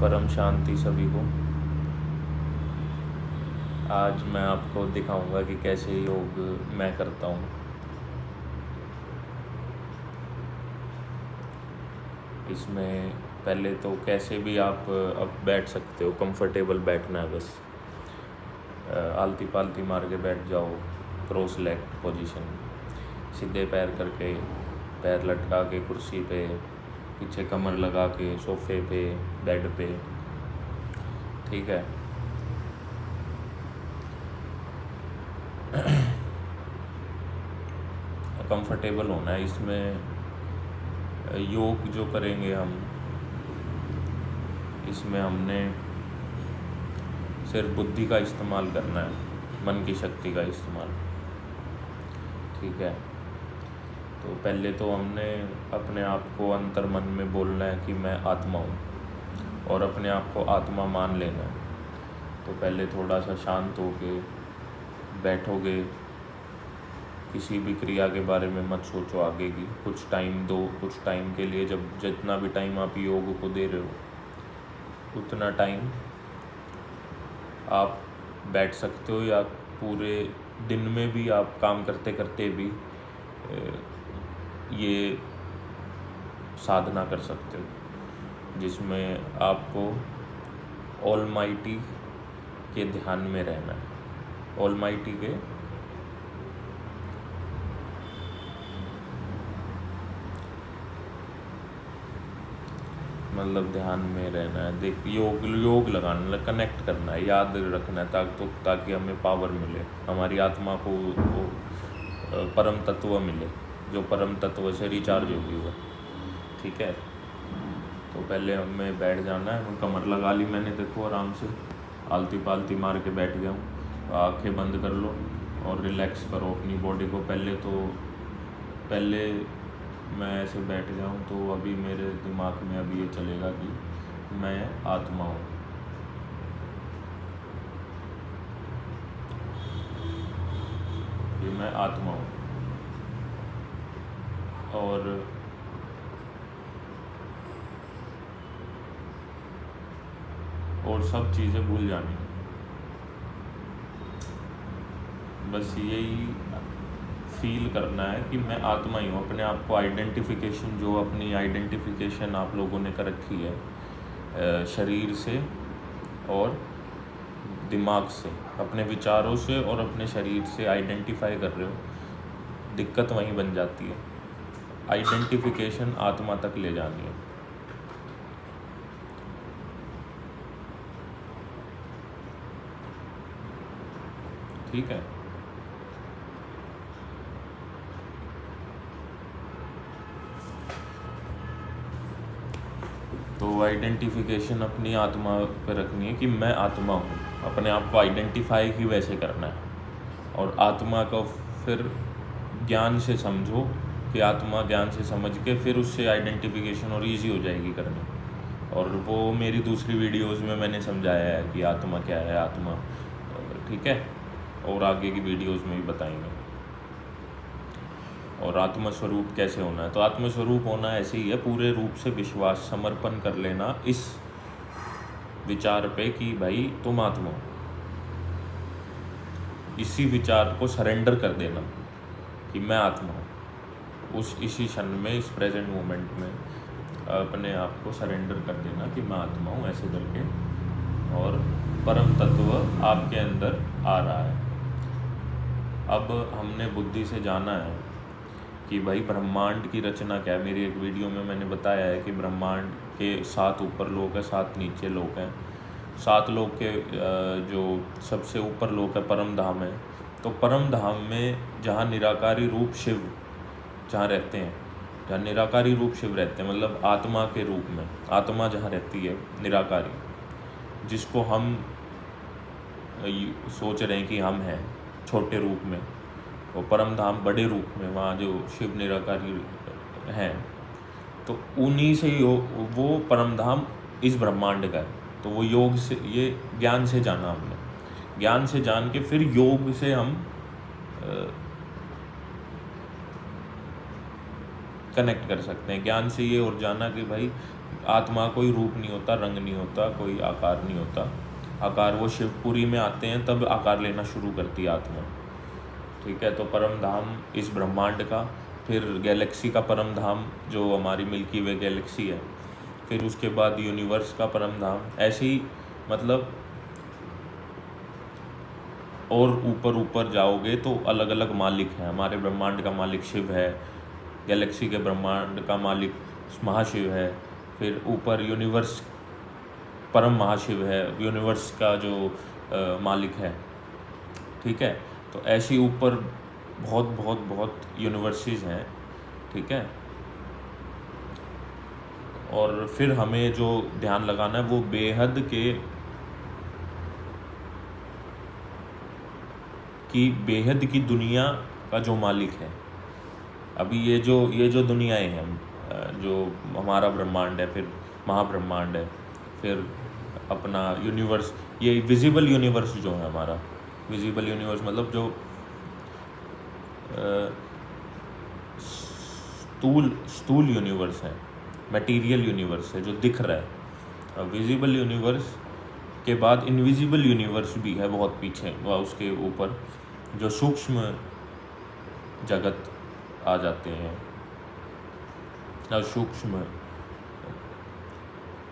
परम शांति सभी को। आज मैं आपको दिखाऊंगा कि कैसे योग मैं करता हूँ। इसमें पहले तो कैसे भी आप अब बैठ सकते हो, कंफर्टेबल बैठना है बस। आलती पालती मार के बैठ जाओ, क्रॉस लेग पोजीशन, सीधे पैर करके, पैर लटका के कुर्सी पे, पीछे कमर लगा के सोफे पे, बेड पे, ठीक है। कंफर्टेबल होना है। इसमें योग जो करेंगे हम, इसमें हमने सिर्फ बुद्धि का इस्तेमाल करना है, मन की शक्ति का इस्तेमाल, ठीक है। तो पहले तो हमने अपने आप को अंतर मन में बोलना है कि मैं आत्मा हूँ, और अपने आप को आत्मा मान लेना है। तो पहले थोड़ा सा शांत होके बैठोगे, किसी भी क्रिया के बारे में मत सोचो आगे की। कुछ टाइम दो, कुछ टाइम के लिए, जब जितना भी टाइम आप योग को दे रहे हो उतना टाइम आप बैठ सकते हो, या पूरे दिन में भी आप काम करते करते भी ये साधना कर सकते हो, जिसमें आपको ऑलमाइटी के ध्यान में रहना है। ऑलमाइटी के मतलब ध्यान में रहना है। देख, योग लगाना, कनेक्ट करना है, याद रखना है, ताकि हमें पावर मिले, हमारी आत्मा को वो परम तत्व मिले, जो परम तत्व से रिचार्ज होगी वो, ठीक है। तो पहले हमें बैठ जाना है। कमर लगा ली मैंने, देखो आराम से आलती पालती मार के बैठ गया हूँ। आँखें बंद कर लो और रिलैक्स करो अपनी बॉडी को। पहले मैं ऐसे बैठ जाऊँ तो अभी मेरे दिमाग में अभी ये चलेगा कि मैं आत्मा हूँ। ये मैं आत्मा हूँ, और सब चीज़ें भूल जानी। बस यही फील करना है कि मैं आत्मा ही हूँ। अपने आप को आइडेंटिफिकेशन, जो अपनी आइडेंटिफिकेशन आप लोगों ने कर रखी है शरीर से और दिमाग से, अपने विचारों से और अपने शरीर से आइडेंटिफाई कर रहे हो, दिक्कत वहीं बन जाती है। आइडेंटिफिकेशन आत्मा तक ले जानी है, ठीक है। तो आइडेंटिफिकेशन अपनी आत्मा पे रखनी है कि मैं आत्मा हूँ। अपने आप को आइडेंटिफाई ही वैसे करना है, और आत्मा को फिर ज्ञान से समझो कि आत्मा, ज्ञान से समझ के फिर उससे आइडेंटिफिकेशन और इजी हो जाएगी करनी। और वो मेरी दूसरी वीडियोस में मैंने समझाया है कि आत्मा क्या है, आत्मा, ठीक है। और आगे की वीडियोस में भी बताएंगे। और आत्मस्वरूप कैसे होना है, तो आत्मस्वरूप होना ऐसे ही है, पूरे रूप से विश्वास, समर्पण कर लेना इस विचार पे कि भाई तुम आत्मा हो। इसी विचार को सरेंडर कर देना कि मैं आत्मा हूँ। इसी क्षण में, इस प्रेजेंट मोमेंट में अपने आप को सरेंडर कर देना कि मैं आत्मा हूँ, ऐसे करके, और परम तत्व आपके अंदर आ रहा है। अब हमने बुद्धि से जाना है कि भाई ब्रह्मांड की रचना क्या है। मेरी एक वीडियो में मैंने बताया है कि ब्रह्मांड के 7 ऊपर लोक है, 7 नीचे लोक हैं। 7 लोक के जो सबसे ऊपर लोक है परम धाम है। तो परम धाम में जहाँ निराकारी रूप शिव जहाँ रहते हैं, जहाँ निराकारी रूप शिव रहते हैं, मतलब आत्मा के रूप में, आत्मा जहाँ रहती है निराकारी, जिसको हम सोच रहे हैं कि हम हैं छोटे रूप में, वो परम धाम बड़े रूप में, वहाँ जो शिव निराकारी हैं, तो उन्हीं से वो परम धाम इस ब्रह्मांड का है। तो वो योग से, ये ज्ञान से जाना हमने, ज्ञान से जान के फिर योग से हम कनेक्ट कर सकते हैं। ज्ञान से ये और जाना कि भाई आत्मा कोई रूप नहीं होता, रंग नहीं होता, कोई आकार नहीं होता। आकार वो शिवपुरी में आते हैं तब आकार लेना शुरू करती है आत्मा। ठीक है, तो परम धाम इस ब्रह्मांड का, फिर गैलेक्सी का परम धाम जो हमारी मिल्की वे गैलेक्सी है, फिर उसके बाद यूनिवर्स का परम धाम, ऐसे ही मतलब और ऊपर ऊपर जाओगे तो अलग अलग मालिक हैं। हमारे ब्रह्मांड का मालिक शिव है, गैलेक्सी के ब्रह्मांड का मालिक महाशिव है, फिर ऊपर यूनिवर्स परम महाशिव है, यूनिवर्स का जो मालिक है। ठीक है, तो ऐसे ही ऊपर बहुत बहुत बहुत यूनिवर्सेस हैं। ठीक है, और फिर हमें जो ध्यान लगाना है वो बेहद के कि बेहद की दुनिया का जो मालिक है। अभी ये जो दुनियाएं हैं, जो हमारा ब्रह्मांड है, फिर महाब्रह्मांड है, फिर अपना यूनिवर्स, ये विजिबल यूनिवर्स जो है हमारा, विजिबल यूनिवर्स मतलब जो स्थूल यूनिवर्स है, मटेरियल यूनिवर्स है जो दिख रहा है। विजिबल यूनिवर्स के बाद इनविजिबल यूनिवर्स भी है बहुत पीछे, वह उसके ऊपर जो सूक्ष्म जगत आ जाते हैं, सूक्ष्म।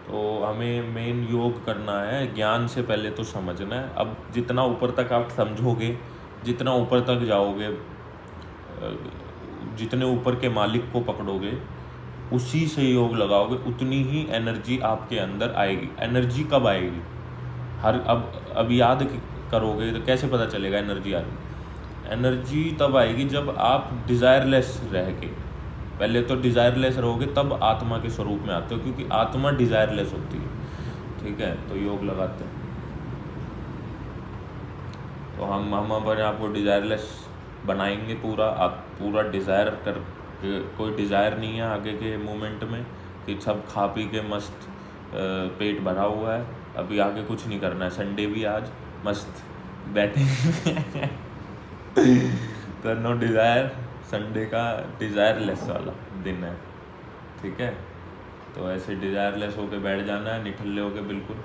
तो हमें मेन योग करना है, ज्ञान से पहले तो समझना है। अब जितना ऊपर तक आप समझोगे, जितना ऊपर तक जाओगे, जितने ऊपर के मालिक को पकड़ोगे, उसी से योग लगाओगे, उतनी ही एनर्जी आपके अंदर आएगी। एनर्जी कब आएगी? अब याद करोगे तो कैसे पता चलेगा एनर्जी आ रही? एनर्जी तब आएगी जब आप डिज़ायरलेस रह के, पहले तो डिज़ायरलेस रहोगे तब आत्मा के स्वरूप में आते हो, क्योंकि आत्मा डिज़ायरलेस होती है। ठीक है, तो योग लगाते हैं तो हम अपने आप को डिज़ायरलेस बनाएंगे पूरा। आप पूरा डिज़ायर कर, कोई डिज़ायर नहीं है आगे के मोमेंट में कि सब खा पी के मस्त पेट भरा हुआ है, अभी आगे कुछ नहीं करना है। संडे भी आज मस्त बैठे तो नो डिज़ायर, संडे का डिज़ायरलेस वाला दिन है। ठीक है, तो ऐसे डिज़ायरलेस होके बैठ जाना है, निठल्ले होके बिल्कुल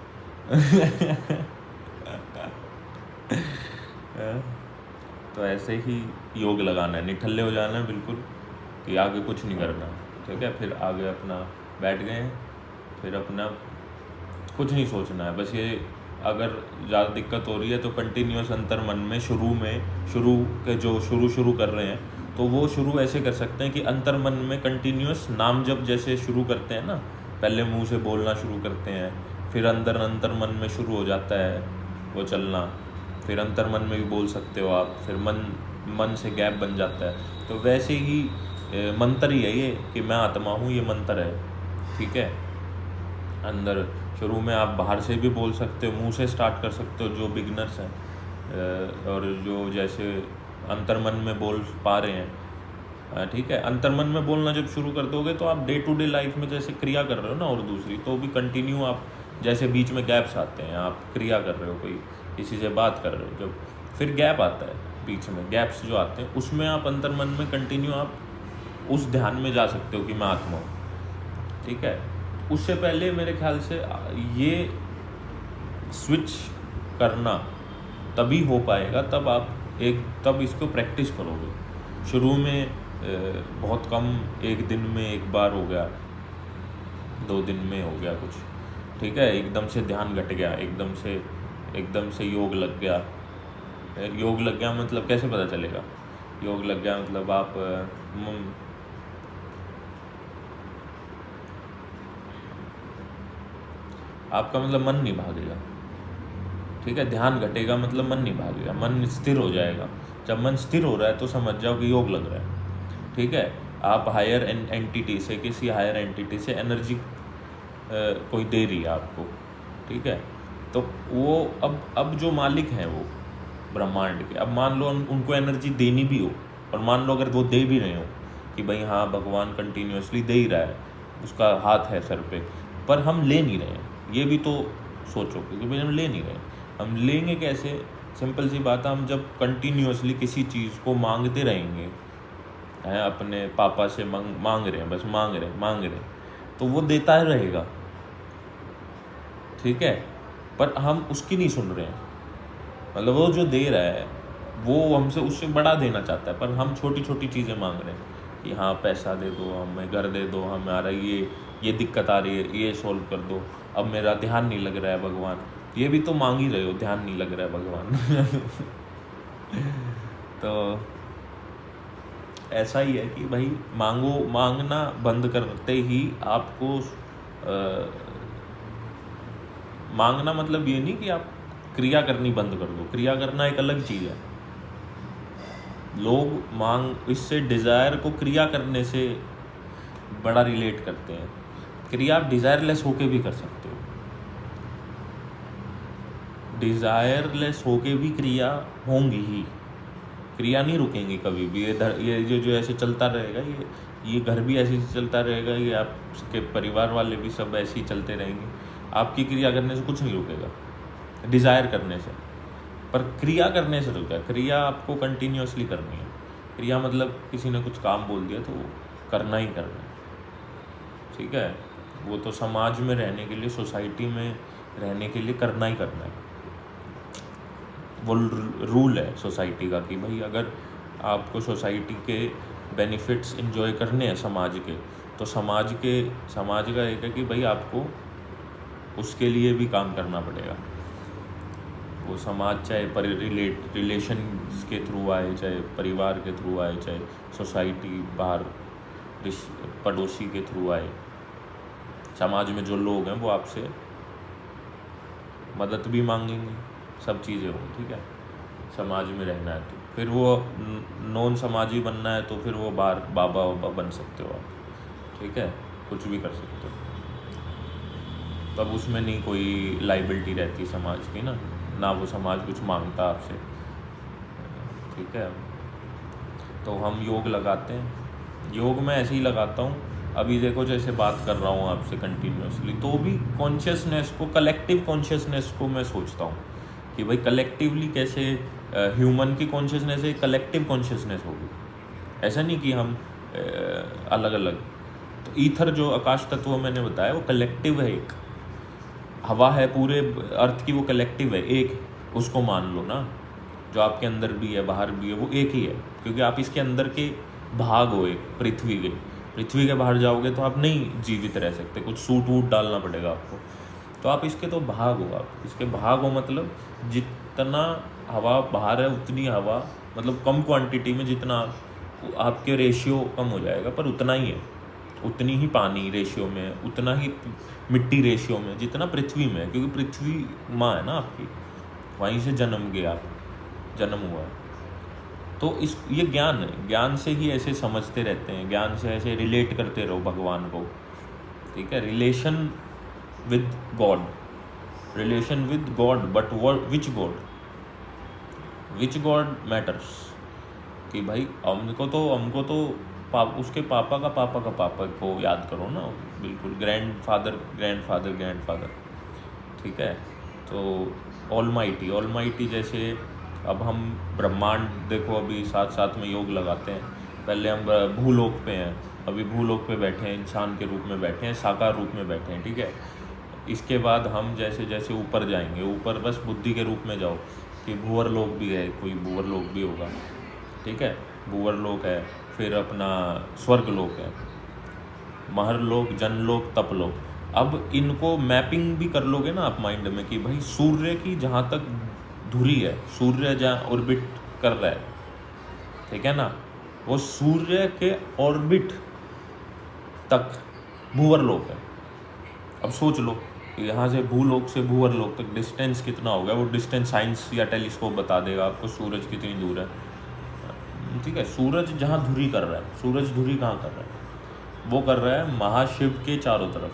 तो ऐसे ही योग लगाना है, निठल्ले हो जाना है बिल्कुल कि आगे कुछ नहीं करना। ठीक है, फिर आगे अपना बैठ गए, फिर अपना कुछ नहीं सोचना है। बस ये अगर ज़्यादा दिक्कत हो रही है तो कंटिन्यूस अंतर मन में शुरू कर रहे हैं तो वो शुरू ऐसे कर सकते हैं कि अंतर मन में कंटिन्यूस नाम जब जैसे शुरू करते हैं ना, पहले मुंह से बोलना शुरू करते हैं, फिर अंतर मन में शुरू हो जाता है वो चलना, फिर अंतर मन में भी बोल सकते हो आप, फिर मन से गैप बन जाता है। तो वैसे ही मंत्र ही है ये कि मैं आत्मा हूँ, ये मंत्र है। ठीक है, अंदर शुरू में आप बाहर से भी बोल सकते हो, मुंह से स्टार्ट कर सकते हो जो बिगनर्स हैं, और जो जैसे अंतर्मन में बोल पा रहे हैं। ठीक है, अंतर्मन में बोलना जब शुरू कर दोगे तो आप डे टू डे लाइफ में जैसे क्रिया कर रहे हो ना, और दूसरी तो भी कंटिन्यू आप, जैसे बीच में गैप्स आते हैं, आप क्रिया कर रहे हो, कोई किसी से बात कर रहे हो, जब फिर गैप आता है बीच में, गैप्स जो आते हैं उसमें आप अंतर्मन में कंटिन्यू आप उस ध्यान में जा सकते हो कि मैं आत्मा हूँ। ठीक है, उससे पहले मेरे ख्याल से ये स्विच करना तभी हो पाएगा तब इसको प्रैक्टिस करोगे। शुरू में बहुत कम, एक दिन में एक बार हो गया, 2 दिन में हो गया कुछ। ठीक है, एकदम से ध्यान घट गया, एकदम से योग लग गया मतलब कैसे पता चलेगा? योग लग गया मतलब आपका मतलब मन नहीं भागेगा। ठीक है, ध्यान घटेगा मतलब मन नहीं भागेगा, मन स्थिर हो जाएगा। जब मन स्थिर हो रहा है तो समझ जाओ कि योग लग रहा है। ठीक है, आप हायर एंटिटी से, किसी हायर एंटिटी से एनर्जी कोई दे रही है आपको। ठीक है, तो वो अब जो मालिक हैं वो ब्रह्मांड के, अब मान लो उनको एनर्जी देनी भी हो, और मान लो अगर वो दे भी रहे हो कि भाई हाँ भगवान कंटिन्यूसली दे ही रहा है, उसका हाथ है सर पे, पर हम ले नहीं रहे हैं, ये भी तो सोचो, क्योंकि भाई हम ले नहीं रहे। हम लेंगे कैसे? सिंपल सी बात है, हम जब कंटिन्यूसली किसी चीज़ को मांगते रहेंगे, हैं अपने पापा से मांग रहे हैं, बस मांग रहे हैं, तो वो देता ही रहेगा, ठीक है, पर हम उसकी नहीं सुन रहे हैं। मतलब वो जो दे रहा है वो हमसे उससे बड़ा देना चाहता है, पर हम छोटी छोटी चीज़ें मांग रहे हैं कि हाँ पैसा दे दो, हमें घर दे दो, हमारा ये दिक्कत आ रही है, ये सॉल्व कर दो, अब मेरा ध्यान नहीं लग रहा है भगवान। ये भी तो मांग ही रहे हो, ध्यान नहीं लग रहा है भगवान। तो ऐसा ही है कि भाई मांगना बंद करते ही आपको मांगना मतलब ये नहीं कि आप क्रिया करनी बंद कर दो, क्रिया करना एक अलग चीज़ है। लोग इससे डिज़ायर को क्रिया करने से बड़ा रिलेट करते हैं। क्रिया आप डिज़ायरलेस होके भी कर सकते हो, डिज़ायरलेस होके भी क्रिया होंगी ही, क्रिया नहीं रुकेंगी कभी भी। ये जो ऐसे चलता रहेगा, ये घर भी ऐसे ही चलता रहेगा, ये आपके परिवार वाले भी सब ऐसे ही चलते रहेंगे। आपकी क्रिया करने से कुछ नहीं रुकेगा, डिज़ायर करने से, पर क्रिया करने से रुका। क्रिया आपको कंटिन्यूसली करनी है। क्रिया मतलब किसी ने कुछ काम बोल दिया तो करना ही करना है, ठीक है। वो तो समाज में रहने के लिए, सोसाइटी में रहने के लिए करना ही करना है। वो रूल है सोसाइटी का कि भाई अगर आपको सोसाइटी के बेनिफिट्स एंजॉय करने हैं समाज के, तो समाज का एक है कि भाई आपको उसके लिए भी काम करना पड़ेगा। वो समाज चाहे रिलेशन के थ्रू आए, चाहे परिवार के थ्रू आए, चाहे सोसाइटी बाहर पड़ोसी के थ्रू आए, समाज में जो लोग हैं वो आपसे मदद भी मांगेंगे, सब चीज़ें हो, ठीक है। समाज में रहना है तो फिर वो नॉन समाजी बनना है तो फिर वो बाहर बाबा बन सकते हो आप, ठीक है, कुछ भी कर सकते हो। तब उसमें नहीं कोई लाइबिलिटी रहती समाज की ना वो समाज कुछ मांगता आपसे, ठीक है। तो हम योग लगाते हैं, योग में ऐसे ही लगाता हूँ। अभी देखो जैसे बात कर रहा हूँ आपसे कंटिन्यूसली, तो भी कॉन्शियसनेस को, कलेक्टिव कॉन्शियसनेस को मैं सोचता हूँ कि भाई कलेक्टिवली कैसे ह्यूमन की कॉन्शियसनेस है, कलेक्टिव कॉन्शियसनेस होगी। ऐसा नहीं कि हम अलग अलग। तो ईथर जो आकाश तत्व मैंने बताया वो कलेक्टिव है, एक हवा है पूरे अर्थ की, वो कलेक्टिव है, एक उसको मान लो ना। जो आपके अंदर भी है बाहर भी है वो एक ही है, क्योंकि आप इसके अंदर के भाग हो, एक पृथ्वी के बाहर जाओगे तो आप नहीं जीवित रह सकते, कुछ सूट वूट डालना पड़ेगा आपको। तो आप इसके तो भाग हो, आप इसके भाग हो, मतलब जितना हवा बाहर है उतनी हवा, मतलब कम क्वांटिटी में, जितना आपके रेशियो कम हो जाएगा पर उतना ही है, उतनी ही पानी रेशियो में, उतना ही मिट्टी रेशियो में जितना पृथ्वी में है, क्योंकि पृथ्वी माँ है ना आपकी, वहीं से जन्म हुआ। तो ये ज्ञान है, ज्ञान से ही ऐसे समझते रहते हैं, ज्ञान से ऐसे रिलेट करते रहो भगवान को, ठीक है। Relation with God, but which God matters, कि भाई हमको तो उसके पापा का पापा को याद करो ना, बिल्कुल ग्रैंडफादर, ठीक है। तो ऑलमाइटी जैसे अब हम ब्रह्मांड देखो, अभी साथ में योग लगाते हैं। पहले हम भूलोक पे हैं, अभी भूलोक पे बैठे हैं, इंसान के रूप में बैठे हैं, साकार रूप में बैठे हैं, ठीक है। इसके बाद हम जैसे जैसे ऊपर जाएंगे, ऊपर बस बुद्धि के रूप में जाओ कि भूवर लोक भी है, कोई भूवर लोक भी होगा, ठीक है, भूवर लोक है, फिर अपना स्वर्ग लोक है, महर लोक, जनलोक, तपलोक। अब इनको मैपिंग भी कर लोगे ना आप माइंड में कि भाई सूर्य की जहाँ तक धुरी है, सूर्य जहाँ ऑर्बिट कर रहा है, ठीक है ना, वो सूर्य के ऑर्बिट तक भूवर लोक है। अब सोच लो कि यहाँ से भूलोक से भूवर लोक तक डिस्टेंस कितना होगा, वो डिस्टेंस साइंस या टेलीस्कोप बता देगा आपको सूरज कितनी दूर है, ठीक है। सूरज जहाँ धुरी कर रहा है, सूरज धुरी कहाँ कर रहा है, वो कर रहा है महाशिव के चारों तरफ।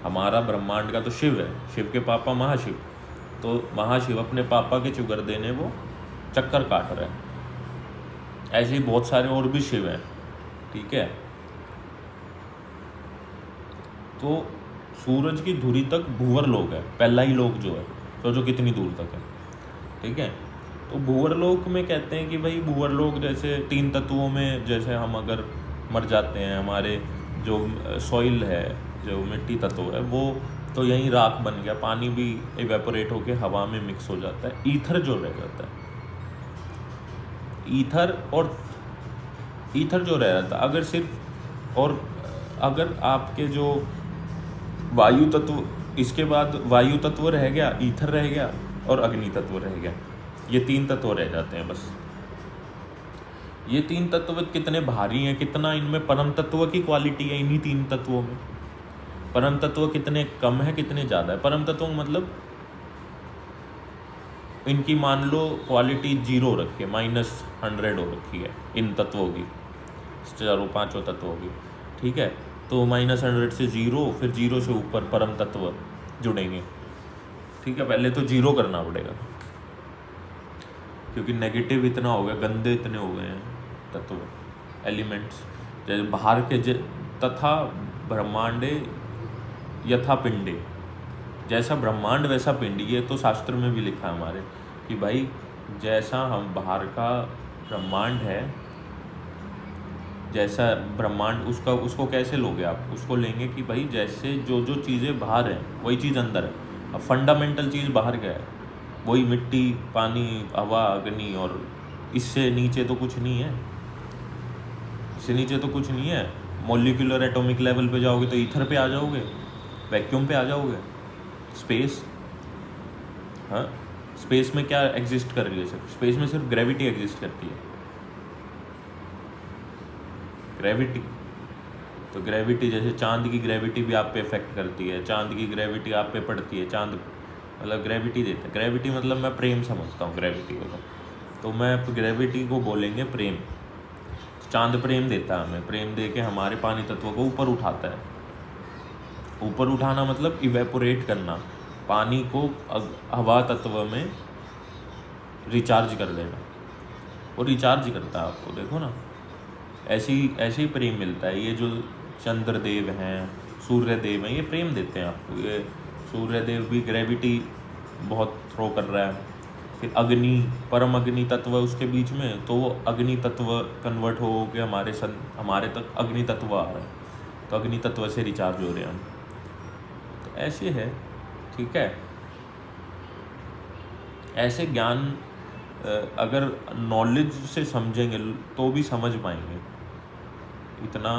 हमारा ब्रह्मांड का तो शिव है, शिव के पापा महाशिव, तो महाशिव अपने पापा के चुगर देने वो चक्कर काट रहे हैं। ऐसे ही बहुत सारे और भी शिव हैं, ठीक है। तो सूरज की धुरी तक भूवर लोक है, पहला ही लोक जो है, तो जो कितनी दूर तक है, ठीक है। तो भूवर लोक में कहते हैं कि भाई भूवर लोक जैसे 3 तत्वों में, जैसे हम अगर मर जाते हैं, हमारे जो सॉइल है, जो मिट्टी तत्व है, वो तो यहीं राख बन गया, पानी भी इवेपोरेट होके हवा में मिक्स हो जाता है, ईथर जो रह जाता है, ईथर जो रह जाता है, अगर सिर्फ, और अगर आपके जो वायु तत्व, इसके बाद वायु तत्व रह गया, ईथर रह गया और अग्नि तत्व रह गया, ये 3 तत्व रह जाते हैं बस। ये 3 तत्व कितने भारी हैं, कितना इनमें परम तत्व की क्वालिटी है इन्हीं 3 तत्वों में। परम तत्व कितने कम है, कितने ज़्यादा है। परम तत्व मतलब इनकी मान लो क्वालिटी 0 रखी है, -100 हो रखी है इन तत्वों की, चारों 5 तत्वों की, ठीक है। तो -100 से 0, फिर 0 से ऊपर परम तत्व जुड़ेंगे, ठीक है। पहले तो 0 करना पड़ेगा, क्योंकि नेगेटिव इतना हो गया, गंदे इतने हो गए हैं तत्व, एलिमेंट्स। जैसे बाहर के तथा ब्रह्मांडे यथा पिंडे, जैसा ब्रह्मांड वैसा पिंड, ये तो शास्त्र में भी लिखा है हमारे कि भाई जैसा हम बाहर का ब्रह्मांड है, जैसा ब्रह्मांड उसको कैसे लोगे आप, उसको लेंगे कि भाई जैसे जो जो चीज़ें बाहर हैं वही चीज़ अंदर है। अब फंडामेंटल चीज़ बाहर क्या है, वही मिट्टी, पानी, हवा, अग्नि, और इससे नीचे तो कुछ नहीं है, इससे नीचे तो कुछ नहीं है। मॉलिक्यूलर एटॉमिक लेवल पे जाओगे तो ईथर पे आ जाओगे, वैक्यूम पे आ जाओगे, स्पेस। हाँ, स्पेस में क्या एग्जिस्ट कर रही है, सिर्फ स्पेस में सिर्फ ग्रेविटी एग्जिस्ट करती है, ग्रेविटी। तो ग्रेविटी, जैसे चांद की ग्रेविटी भी आप पे इफेक्ट करती है, चांद की ग्रेविटी आप पे पड़ती है, चांद मतलब ग्रेविटी देता है। ग्रेविटी मतलब मैं प्रेम समझता हूँ ग्रेविटी को, तो मैं ग्रेविटी को बोलेंगे प्रेम। चांद प्रेम देता है हमें, प्रेम दे के हमारे पानी तत्व को ऊपर उठाता है। ऊपर उठाना मतलब इवेपोरेट करना, पानी को हवा तत्व में रिचार्ज कर देना, वो रिचार्ज करता है आपको, देखो ना। ऐसे ही प्रेम मिलता है। ये जो चंद्रदेव हैं, सूर्यदेव हैं, ये प्रेम देते हैं आपको। ये सूर्यदेव भी ग्रेविटी बहुत थ्रो कर रहा है। फिर अग्नि, परम अग्नि तत्व उसके बीच में, तो वो अग्नि तत्व कन्वर्ट हो के हमारे तक अग्नि तत्व आ रहा है, तो अग्नि तत्व से रिचार्ज हो रहे हैं हम। तो ऐसे है, ठीक है। ऐसे ज्ञान अगर नॉलेज से समझेंगे तो भी समझ पाएंगे, इतना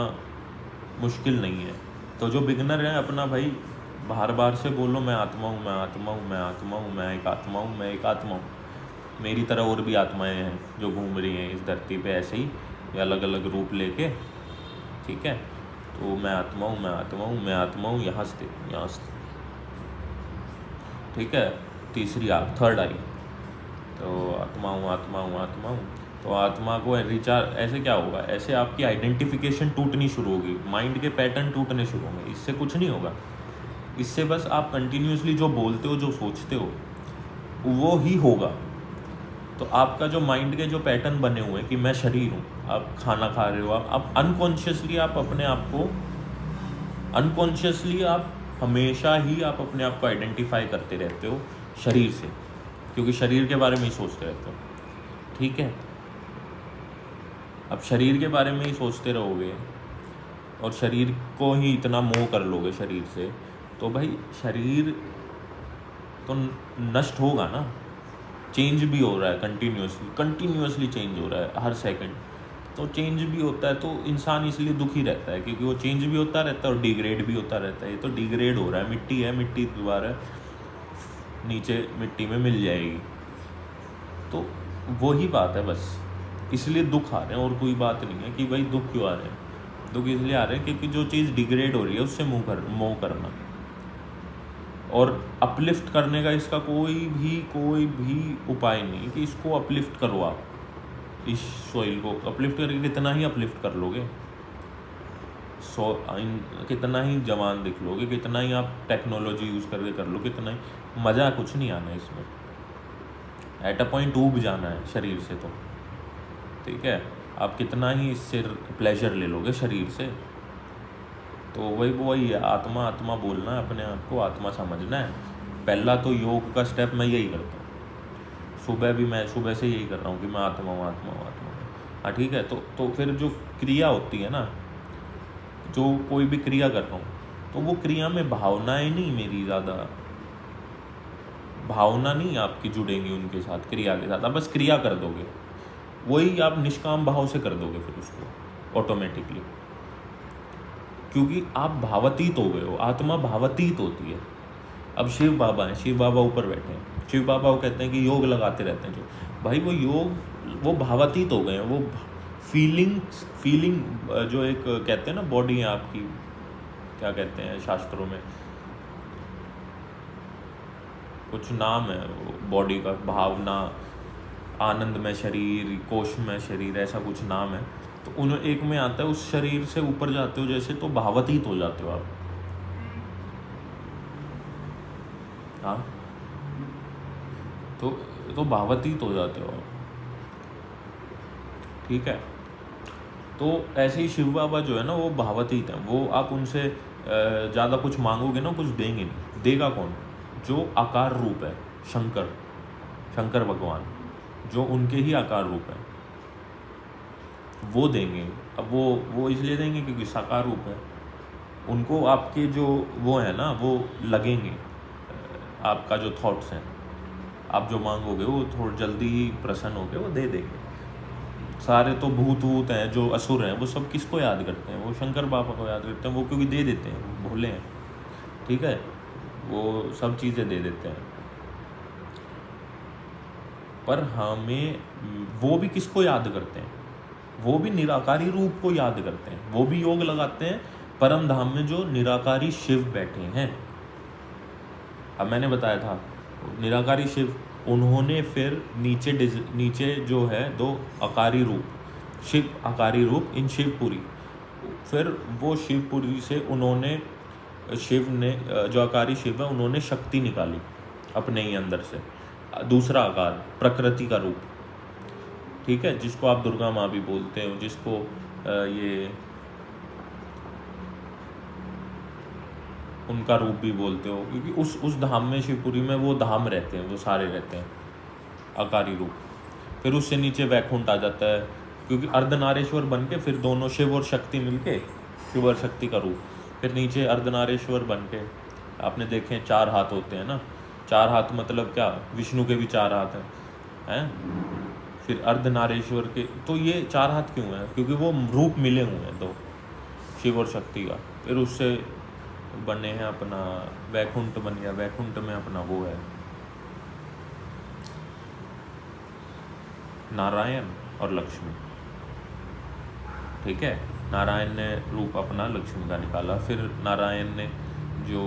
मुश्किल नहीं है। तो जो बिगनर है अपना भाई बार से बोलो मैं आत्मा हूँ, मैं आत्मा हूँ, मैं आत्मा हूँ, मैं एक आत्मा हूँ, मैं एक आत्मा हूँ। मेरी तरह और भी आत्माएं हैं जो घूम रही हैं इस धरती पे ऐसे ही, अलग अलग रूप लेके, ठीक है। तो मैं आत्मा हूँ, मैं आत्मा हूँ, मैं आत्मा हूँ, यहाँ से, ठीक है। तीसरी आँख, थर्ड आई, तो आत्मा हूँ, आत्मा हूँ, आत्मा हूँ। तो आत्मा को रिचार्ज, ऐसे क्या होगा, ऐसे आपकी आइडेंटिफिकेशन टूटनी शुरू होगी, माइंड के पैटर्न टूटने शुरू होंगे। इससे कुछ नहीं होगा, इससे बस आप कंटिन्यूसली जो बोलते हो, जो सोचते हो, वो ही होगा। तो आपका जो माइंड के जो पैटर्न बने हुए हैं कि मैं शरीर हूँ, आप खाना खा रहे हो, आप अनकॉन्शियसली आप अपने आप को, अनकॉन्शियसली आप हमेशा ही आप अपने आप को आइडेंटिफाई करते रहते हो शरीर से, क्योंकि शरीर के बारे में ही सोचते रहते हो, ठीक है। अब शरीर के बारे में ही सोचते रहोगे और शरीर को ही इतना मोह कर लोगे शरीर से, तो भाई शरीर तो नष्ट होगा ना। चेंज भी हो रहा है कंटिन्यूसली चेंज हो रहा है हर सेकंड, तो चेंज भी होता है, तो इंसान इसलिए दुखी रहता है, क्योंकि वो चेंज भी होता रहता है और डिग्रेड भी होता रहता है। ये तो डिग्रेड हो रहा है, मिट्टी है, मिट्टी दोबारा नीचे मिट्टी में मिल जाएगी, तो वही बात है बस। इसलिए दुख आ रहे हैं, और कोई बात नहीं है कि भाई दुख क्यों आ रहे हैं। दुख इसलिए आ रहे हैं क्योंकि जो चीज़ डिग्रेड हो रही है उससे मोह करना, और अपलिफ्ट करने का इसका कोई भी उपाय नहीं कि इसको अपलिफ्ट करो। आप इस सॉइल को अपलिफ्ट करके कितना ही अपलिफ्ट कर लोगे, कितना ही जवान दिख लोगे, कितना ही आप टेक्नोलॉजी यूज़ करके कर लो, कितना ही, मज़ा कुछ नहीं आना इसमें। एट अ पॉइंट डूब जाना है शरीर से, तो ठीक है। आप कितना ही इससे प्लेजर ले लोगे शरीर से। तो वही है, आत्मा बोलना है अपने आप को, आत्मा समझना है। पहला तो योग का स्टेप मैं यही करता हूँ, मैं सुबह से यही कर रहा हूँ कि मैं आत्मा हूँ, आत्मा हूँ, आत्मा हूँ। हाँ ठीक है। तो फिर जो क्रिया होती है ना, जो कोई भी क्रिया कर रहा हूँ तो वो क्रिया में भावनाएं नहीं, मेरी ज़्यादा भावना नहीं आपकी जुड़ेंगी उनके साथ, क्रिया के साथ आप बस क्रिया कर दोगे, वही आप निष्काम भाव से कर दोगे फिर उसको ऑटोमेटिकली, क्योंकि आप भावातीत हो गए हो। आत्मा भावातीत होती है। अब शिव बाबा हैं, शिव बाबा ऊपर बैठे हैं, शिव बाबा वो कहते हैं कि योग लगाते रहते हैं, जो भाई वो योग वो भावातीत हो गए हैं। वो फीलिंग जो एक कहते हैं ना, बॉडी है आपकी, क्या कहते हैं शास्त्रों में, कुछ नाम है बॉडी का, भावना, आनंद में शरीर, कोश में शरीर, ऐसा कुछ नाम है। तो उन एक में आता है, उस शरीर से ऊपर जाते हो जैसे तो भावातीत हो जाते हो आप। हाँ, तो भावातीत हो जाते हो आप, ठीक है। तो ऐसे ही शिव बाबा जो है ना वो भावातीत हैं। वो आप उनसे ज़्यादा कुछ मांगोगे ना, कुछ देंगे नहीं। देगा कौन? जो आकार रूप है, शंकर भगवान, जो उनके ही आकार रूप है, वो देंगे। अब वो इसलिए देंगे क्योंकि साकार रूप है। उनको आपके जो वो है ना वो लगेंगे, आपका जो थॉट्स हैं, आप जो मांगोगे वो थोड़ा जल्दी ही प्रसन्न होकर वो दे देंगे। सारे तो भूत हैं, जो असुर हैं, वो सब किसको याद करते हैं? वो शंकर बाबा को याद करते हैं। वो क्योंकि दे देते हैं, वो भोले हैं, ठीक है, वो सब चीज़ें दे देते हैं। पर हमें वो भी किसको याद करते हैं? वो भी निराकारी रूप को याद करते हैं। वो भी योग लगाते हैं परम धाम में जो निराकारी शिव बैठे हैं। अब मैंने बताया था निराकारी शिव, उन्होंने फिर नीचे जो है 2 आकारी रूप, शिव आकारी रूप इन शिवपुरी, फिर वो शिवपुरी से उन्होंने, शिव ने जो आकारी शिव है, उन्होंने शक्ति निकाली अपने ही अंदर से, दूसरा आकार, प्रकृति का रूप, ठीक है, जिसको आप दुर्गा माँ भी बोलते हो, जिसको ये उनका रूप भी बोलते हो, क्योंकि उस धाम में, शिवपुरी में वो धाम रहते हैं, वो सारे रहते हैं आकारी रूप। फिर उससे नीचे वैकुंठ आ जाता है, क्योंकि अर्धनारेश्वर बन के फिर दोनों शिव और शक्ति मिलके, शिव और शक्ति का रूप, फिर नीचे अर्धनारेश्वर बन के, आपने देखे 4 हाथ होते हैं ना, 4 हाथ मतलब क्या, विष्णु के भी 4 हाथ हैं। फिर अर्धनारेश्वर के, तो ये 4 हाथ क्यों हैं? क्योंकि वो रूप मिले हुए हैं 2, शिव और शक्ति का। फिर उससे बने हैं अपना वैकुंठ बन गया। वैकुंठ में अपना वो है नारायण और लक्ष्मी, ठीक है। नारायण ने रूप अपना लक्ष्मी का निकाला। फिर नारायण ने जो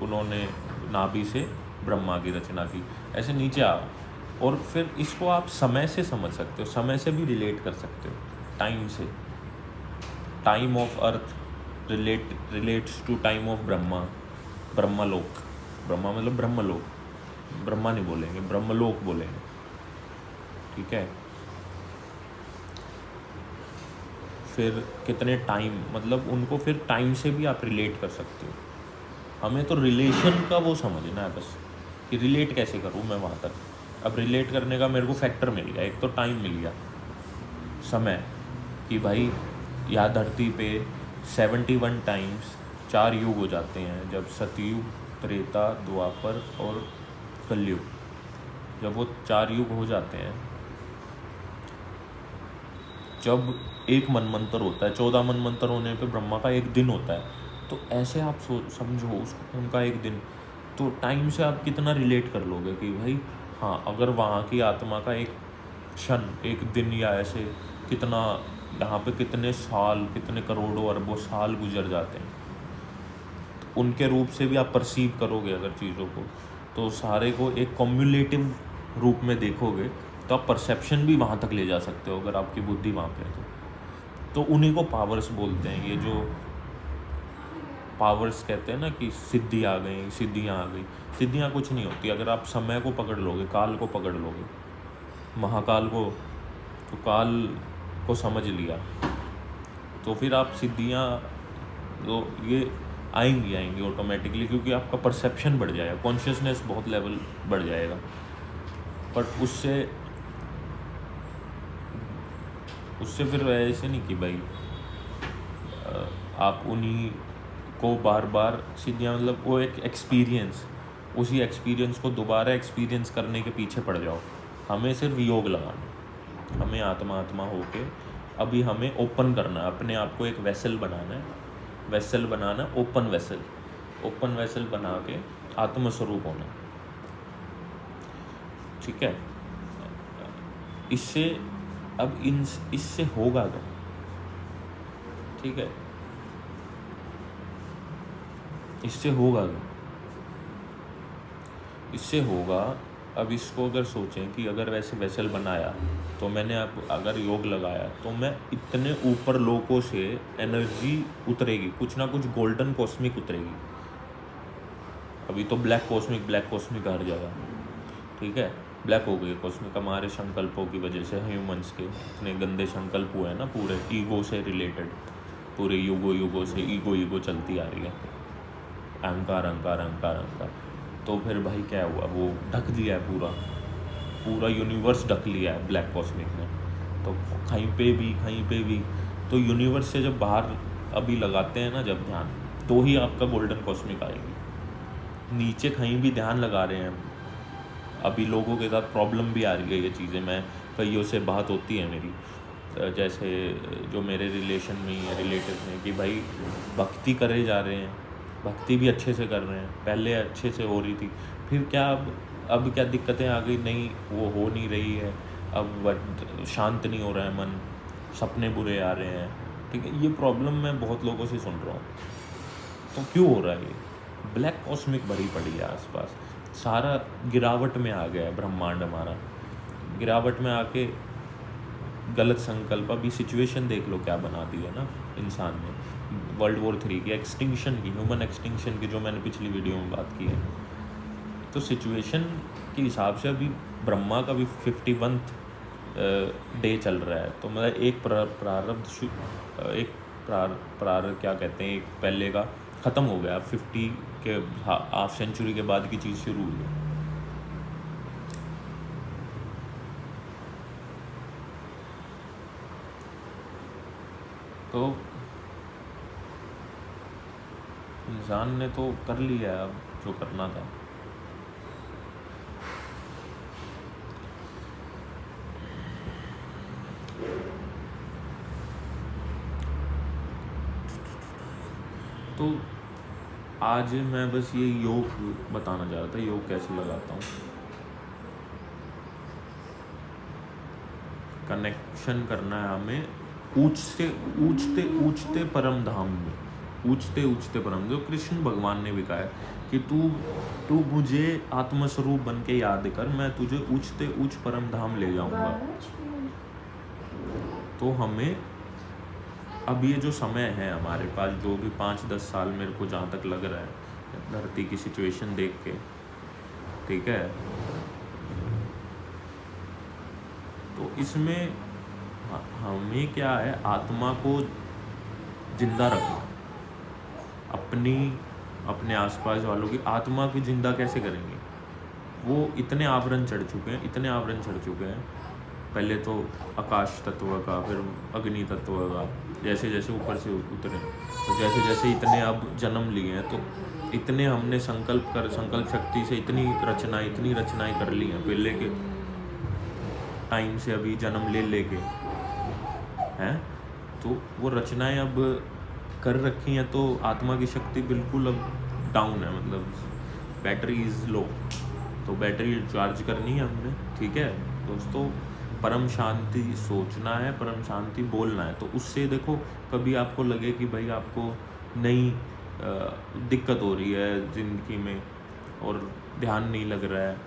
उन्होंने नाभि से ब्रह्मा की रचना की, ऐसे नीचे आ। और फिर इसको आप समय से समझ सकते हो, समय से भी रिलेट कर सकते हो, टाइम से। Time of earth relates to time of Brahmalok. Brahma मतलब ब्रह्मलोक, ब्रह्मा नहीं बोलेंगे, ब्रह्मलोक बोलेंगे, ठीक है। फिर कितने टाइम, मतलब उनको फिर टाइम से भी आप रिलेट कर सकते हो। हमें तो रिलेशन का वो समझना है बस, कि रिलेट कैसे करूँ मैं वहाँ तक। अब रिलेट करने का मेरे को फैक्टर मिल गया, एक तो टाइम मिल गया, समय, कि भाई यहाँ धरती पे 71 टाइम्स 4 युग हो जाते हैं, जब सतयुग, त्रेता, द्वापर और कलयुग, जब वो 4 युग हो जाते हैं, जब एक मनमंत्र होता है, 14 मनमंत्र होने पे ब्रह्मा का 1 दिन होता है। तो ऐसे आप समझो उसको, उनका 1 दिन, तो टाइम से आप कितना रिलेट कर लोगे कि भाई हाँ, अगर वहाँ की आत्मा का 1 क्षण, 1 दिन, या ऐसे कितना, यहाँ पे कितने साल, कितने करोड़ों अरबों साल गुजर जाते हैं, तो उनके रूप से भी आप परसीव करोगे अगर चीज़ों को, तो सारे को एक कम्युलेटिव रूप में देखोगे, तो आप परसेप्शन भी वहाँ तक ले जा सकते हो अगर आपकी बुद्धि वहाँ पे है तो उन्हीं को पावर्स बोलते हैं। ये जो पावर्स कहते हैं ना कि सिद्धि आ गई, सिद्धियाँ आ गई, सिद्धियाँ कुछ नहीं होती। अगर आप समय को पकड़ लोगे, काल को पकड़ लोगे, महाकाल को, तो काल को समझ लिया, तो फिर आप सिद्धियाँ तो ये आएंगी ऑटोमेटिकली, क्योंकि आपका परसेप्शन बढ़ जाएगा, कॉन्शियसनेस बहुत लेवल बढ़ जाएगा। बट उससे फिर ऐसे नहीं कि भाई आप उन्हीं को बार बार सीधे मतलब वो एक एक्सपीरियंस, उसी एक्सपीरियंस को दोबारा एक्सपीरियंस करने के पीछे पड़ जाओ। हमें सिर्फ योग लगाना, हमें आत्मा होके अभी हमें ओपन करना है, अपने आप को एक वेसल बनाना है, वेसल बनाना, ओपन वेसल बना के आत्मस्वरूप होना। ठीक है, इससे अब इससे होगा क्या? ठीक है, इससे होगा क्या? इससे होगा, अब इसको अगर सोचें कि अगर वैसे वेसल बनाया तो मैंने अब अगर योग लगाया तो मैं इतने ऊपर लोगों से एनर्जी उतरेगी, कुछ ना कुछ गोल्डन कॉस्मिक उतरेगी। अभी तो ब्लैक कॉस्मिक हर जगह, ठीक है, ब्लैक हो गई कॉस्मिक हमारे संकल्पों की वजह से। ह्यूमंस के इतने गंदे संकल्प हुए हैं ना, पूरे ईगो से रिलेटेड, पूरे युगों से ईगो चलती आ रही है, अहंकार। तो फिर भाई क्या हुआ, वो ढक दिया है पूरा यूनिवर्स ढक लिया है ब्लैक कॉस्मिक ने। तो कहीं पे भी तो यूनिवर्स से जब बाहर अभी लगाते हैं ना जब ध्यान, तो ही आपका गोल्डन कॉस्मिक आएगी। नीचे कहीं भी ध्यान लगा रहे हैं, अभी लोगों के साथ प्रॉब्लम भी आ रही है ये चीज़ें, मैं कईयों से बात होती है मेरी, जैसे जो मेरे रिलेशन में रिलेटिव हैं, कि भाई भक्ति करे जा रहे हैं, भक्ति भी अच्छे से कर रहे हैं, पहले अच्छे से हो रही थी, फिर क्या अब क्या दिक्कतें आ गई, नहीं वो हो नहीं रही है, अब शांत नहीं हो रहा है मन, सपने बुरे आ रहे हैं। ठीक है, ये प्रॉब्लम मैं बहुत लोगों से सुन रहा हूँ। तो क्यों हो रहा है ये? ब्लैक कॉस्मिक भरी पड़ी है आसपास, सारा गिरावट में आ गया है ब्रह्मांड हमारा, गिरावट में आके गलत संकल्प, अभी सिचुएशन देख लो क्या बना दी है ना इंसान ने, World War 3 की एक्सटिंक्शन की, ह्यूमन एक्सटिंक्शन की, जो मैंने पिछली वीडियो में बात की है। तो सिचुएशन के हिसाब से अभी ब्रह्मा का भी 51th डे चल रहा है, तो मतलब एक प्रारब्ध क्या कहते हैं, एक पहले का ख़त्म हो गया, 50 के हाफ सेंचुरी के बाद की चीज़ शुरू हुई है। तो इंसान ने तो कर लिया है अब जो करना था। तो आज मैं बस ये योग बताना चाह रहा था, योग कैसे लगाता हूँ, कनेक्शन करना है हमें ऊंचते परम धाम में, ऊंचते परम, जो कृष्ण भगवान ने भी कहा है कि तू मुझे आत्मस्वरूप बन के याद कर, मैं तुझे ऊंच परम धाम ले जाऊंगा। तो हमें अब ये जो समय है हमारे पास, जो भी 5-10 साल मेरे को जहाँ तक लग रहा है धरती की सिचुएशन देख के, ठीक है, तो इसमें हमें क्या है, आत्मा को जिंदा रखना, अपने आसपास वालों की आत्मा की जिंदा कैसे करेंगे? वो इतने आवरण चढ़ चुके हैं, पहले तो आकाश तत्व का, फिर अग्नि तत्व का, जैसे जैसे ऊपर से उतरे, तो जैसे जैसे इतने अब जन्म लिए हैं, तो इतने हमने संकल्प शक्ति से इतनी रचनाएं कर ली हैं पहले के टाइम से, अभी जन्म लेके हैं, तो वो रचनाएं अब कर रखी हैं, तो आत्मा की शक्ति बिल्कुल अब डाउन है, मतलब बैटरी इज़ लो, तो बैटरी चार्ज करनी है हमने। ठीक है दोस्तों, परम शांति सोचना है, परम शांति बोलना है, तो उससे देखो कभी आपको लगे कि भाई आपको नई दिक्कत हो रही है ज़िंदगी में और ध्यान नहीं लग रहा है,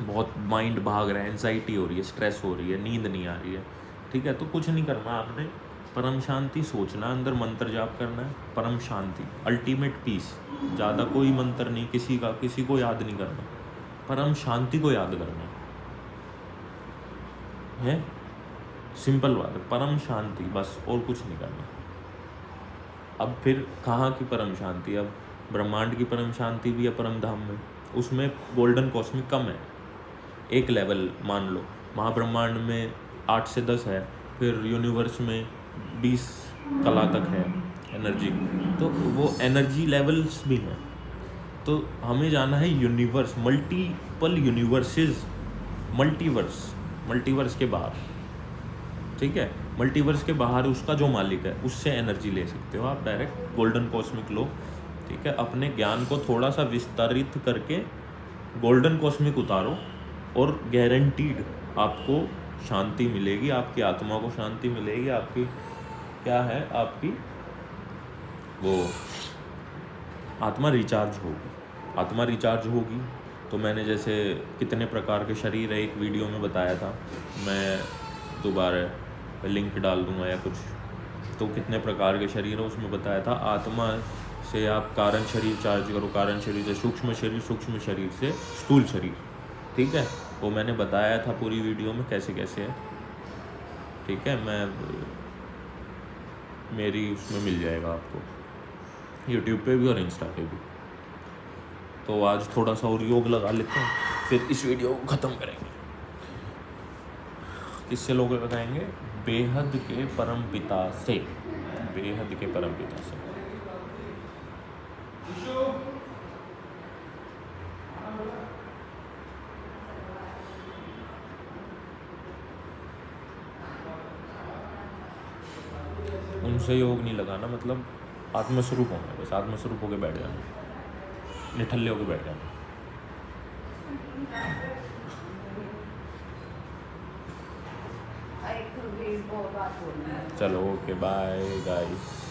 बहुत माइंड भाग रहा है, एंजाइटी हो रही है, स्ट्रेस हो रही है, नींद नहीं आ रही है, ठीक है, तो कुछ नहीं करना आपने, परम शांति सोचना, अंदर मंत्र जाप करना है, परम शांति, अल्टीमेट पीस, ज़्यादा कोई मंत्र नहीं, किसी को याद नहीं करना, परम शांति को याद करना है, सिंपल बात है, परम शांति, बस, और कुछ नहीं करना। अब फिर कहाँ की परम शांति? अब ब्रह्मांड की परम शांति भी है परम धाम में, उसमें गोल्डन कॉस्मिक कम है, एक लेवल मान लो, महाब्रह्मांड में 8 से 10 है, फिर यूनिवर्स में 20 कला तक है, एनर्जी। तो वो एनर्जी लेवल्स भी हैं। तो हमें जाना है यूनिवर्स, मल्टीपल यूनिवर्सेस, मल्टीवर्स के बाहर, ठीक है। मल्टीवर्स के बाहर उसका जो मालिक है उससे एनर्जी ले सकते हो आप डायरेक्ट, गोल्डन कॉस्मिक लो, ठीक है। अपने ज्ञान को थोड़ा सा विस्तारित करके गोल्डन कॉस्मिक उतारो और गारंटीड आपको शांति मिलेगी, आपकी आत्मा को शांति मिलेगी, आपकी क्या है, आपकी वो आत्मा रिचार्ज होगी, आत्मा रिचार्ज होगी। तो मैंने जैसे कितने प्रकार के शरीर है एक वीडियो में बताया था, मैं दोबारा लिंक डाल दूंगा या कुछ, तो कितने प्रकार के शरीर है उसमें बताया था। आत्मा से आप कारण शरीर चार्ज करो, कारण शरीर से सूक्ष्म शरीर, सूक्ष्म शरीर से स्थूल शरीर, ठीक है। वो मैंने बताया था पूरी वीडियो में कैसे कैसे है, ठीक है। मैं मेरी उसमें मिल जाएगा आपको, यूट्यूब पे भी और इंस्टा पे भी। तो आज थोड़ा सा और योग लगा लेते हैं, फिर इस वीडियो को ख़त्म करेंगे। किससे लोग बताएंगे? बेहद के परम पिता से, बेहद के परम पिता से। उनसे योग नहीं लगाना, मतलब आत्मस्वरूप होना, बस आत्मस्वरूप होकर बैठ जाना, निठल्ले होकर बैठ जाना। चलो ओके, बाय गाइस।